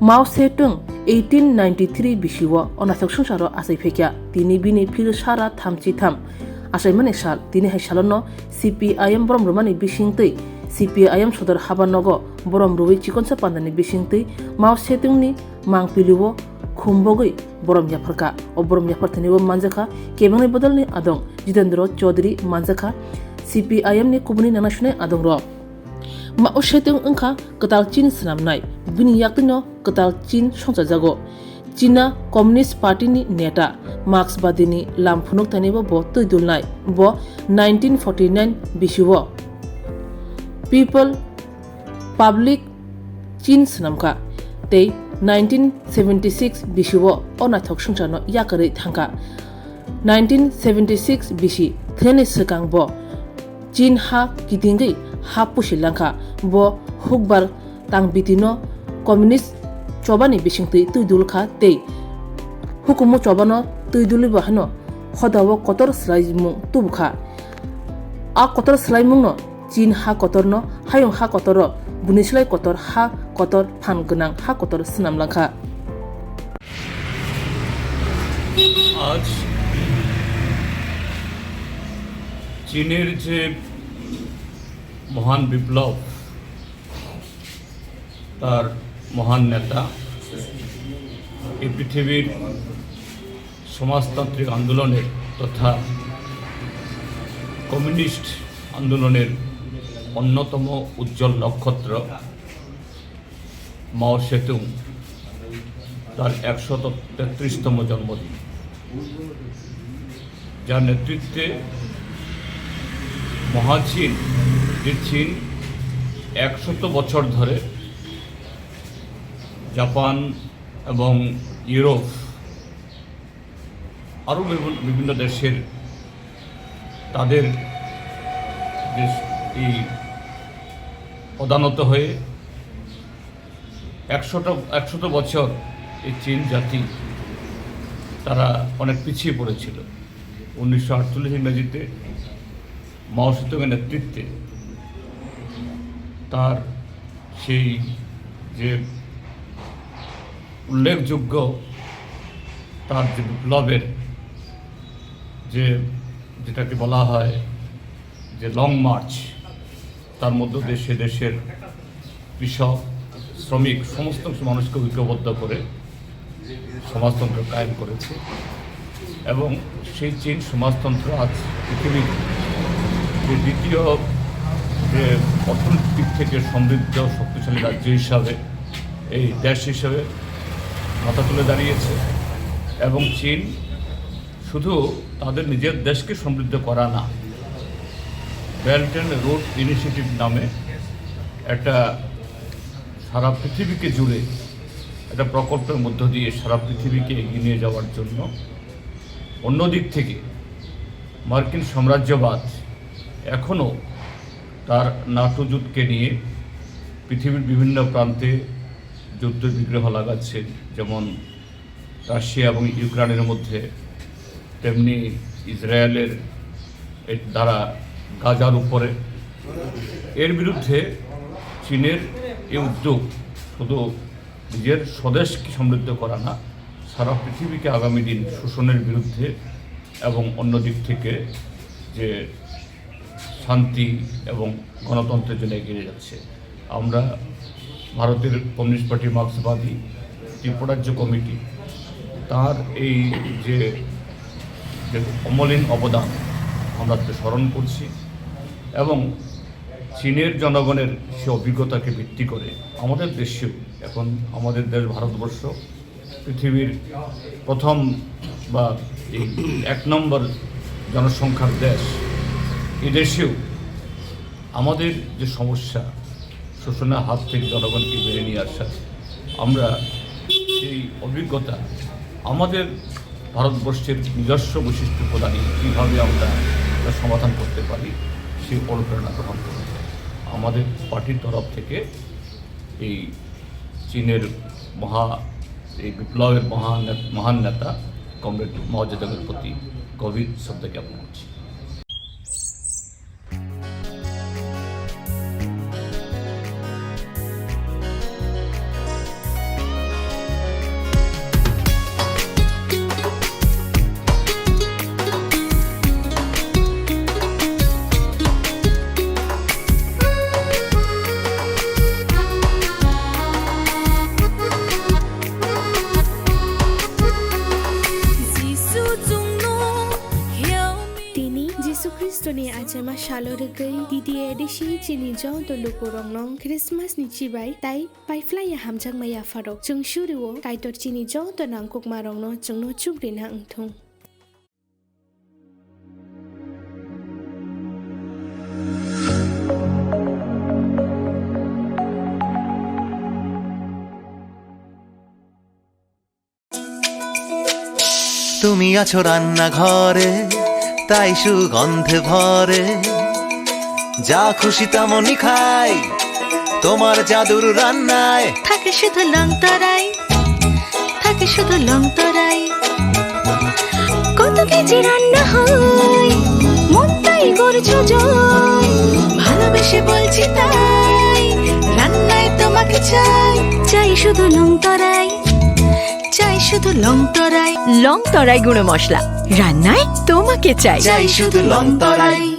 Mao Zedong 1893 bisiwo onathok sungsaro asai phekya tini bini phil sara thamchi tham asai mane sal tini hai salono CPIM borom romani bisingtei CPIM sodor habanogo borom ruwi chikonsa pandani bisingtei Mao Zedong ni mangpiliwo khumbogoi borom yafarka o borom yafartaniwo manjaka kebangni bodolni adong Jitendra Chaudhary manjaka CPIM ni kubuni nanashune adong ro Mao Zedong engkha ketal Chin snamnai bini yaktino ketal Chin songsajago China Communist Party ni neta Marxbadi ni lamphunuk tanibo bo tuidulnai bo 1949 bisiwo People Public Chin snamka tei 1976 bisiwo onathok sungchano yakare thangka 1976 bisi theni sekang bo Chin ha kitingai ha pusilangka bo hukbar tang bitino communist chobani bisingtui tuidulkha tei hukumu chobano tuiduli bahano khodawo kotor slaimung tubukha a kotor slaimung no Chin ha kotorno hayong ha kotoro bunislai kotor ha kotor phan gonang ha kotor snamlangkha আজ চীনের যে মহান বিপ্লব তার মহান নেতা এই পৃথিবীর সমাজতান্ত্রিক আন্দোলনের তথা কমিউনিস্ট আন্দোলনের অন্যতম উজ্জ্বল নক্ষত্র মাও সেতুং তার 133তম জন্মদিন যার নেতৃত্বে মহাচীন যে চীন 100 বছর ধরে জাপান এবং ইউরোপ আরও বিভিন্ন দেশের তাদের এই প্রধানত হয়ে 100 বছর এই চীন জাতি তারা অনেক পিছিয়ে পড়েছিল 1948 ইংরেজিতে মাও সেতুংয়ের নেতৃত্বে তার সেই যে উল্লেখযোগ্য তার যে বিপ্লবের যেটাকে বলা হয় যে লং মার্চ তার মধ্য দিয়ে দেশের কৃষক শ্রমিক সমস্ত মানুষকে ঐক্যবদ্ধ করে সমাজতন্ত্র কায়েম করেছে এবং সেই চীন সমাজতন্ত্র আজ পৃথিবীর যে দ্বিতীয় যে অর্থনৈতিক থেকে সমৃদ্ধ শক্তিশালী রাজ্য হিসাবে এই দেশ হিসাবে মাথা তুলে দাঁড়িয়েছে এবং চীন শুধু তাদের নিজের দেশকে সমৃদ্ধ করা না বেল্ট অ্যান্ড রোড ইনিশিয়েটিভ নামে একটা সারা পৃথিবীকে জুড়ে একটা প্রকল্পের মধ্য দিয়ে সারা পৃথিবীকে এগিয়ে নিয়ে যাওয়ার জন্য অন্যদিক থেকে মার্কিন সাম্রাজ্যবাদ এখনও তার নাটো জোটকে নিয়ে পৃথিবীর বিভিন্ন প্রান্তে যুদ্ধ বিগ্রহ লাগাচ্ছে যেমন রাশিয়া এবং ইউক্রেনের মধ্যে তেমনি ইসরায়েলের দ্বারা গাজার উপরে এর বিরুদ্ধে চীনের এই উদ্যোগ শুধু নিজের স্বদেশকে সমৃদ্ধ করা না সারা পৃথিবীকে আগামী দিন শোষণের বিরুদ্ধে এবং অন্য দিক থেকে যে শান্তি এবং গণতন্ত্রের জন্য এগিয়ে যাচ্ছে আমরা ভারতের কমিউনিস্ট পার্টি মার্ক্সবাদী ত্রিপুরাজ্য কমিটি তার এই যে অমলিন অবদান আমরা স্মরণ করছি এবং চীনের জনগণের সে অভিজ্ঞতাকে ভিত্তি করে আমাদের দেশেও এখন আমাদের দেশ ভারতবর্ষ পৃথিবীর প্রথম বা এই 1 নম্বর জনসংখ্যার দেশ এই দেশেও আমাদের যে সমস্যা শোষণের হাত থেকে জনগণকে বেড়ে নিয়ে আসা আমরা সেই অভিজ্ঞতা আমাদের ভারতবর্ষের নিজস্ব বৈশিষ্ট্য প্রদানে কীভাবে আমরা সমাধান করতে পারি সেই অনুপ্রেরণা গ্রহণ করব আমাদের পার্টির তরফ থেকে এই চীনের এই বিপ্লবের মহান নেতা কমরেড মাও জেদুংয়ের প্রতি গভীর শ্রদ্ধা জ্ঞাপন করছি। toni achama shalo regai DDA edishi chini jong to luko rongnong Christmas ni chibai tai pai fly ya hamjang maya farok chung shuriwo kai tor chini jong to nangkok marongno chungno chukrin ha ngthung তুমি আছো রান্নাঘরে তাই সুগন্ধে ভরে যা খুশি তেমনই খাই তোমার জাদুর রান্নায় থাকে শুধু লং তরাই থাকে শুধু লং তরাই কত কেজি রান্না হয় মন তাই করছো জয় ভালোবেসে বলছি তাই রান্নায় তোমাকে চাই চাই শুধু লং তরাই চাই শুধু লং তরাই গুঁড়ো মশলা রান্নায় তোমাকে চাই চাই শুধু লং তরাই।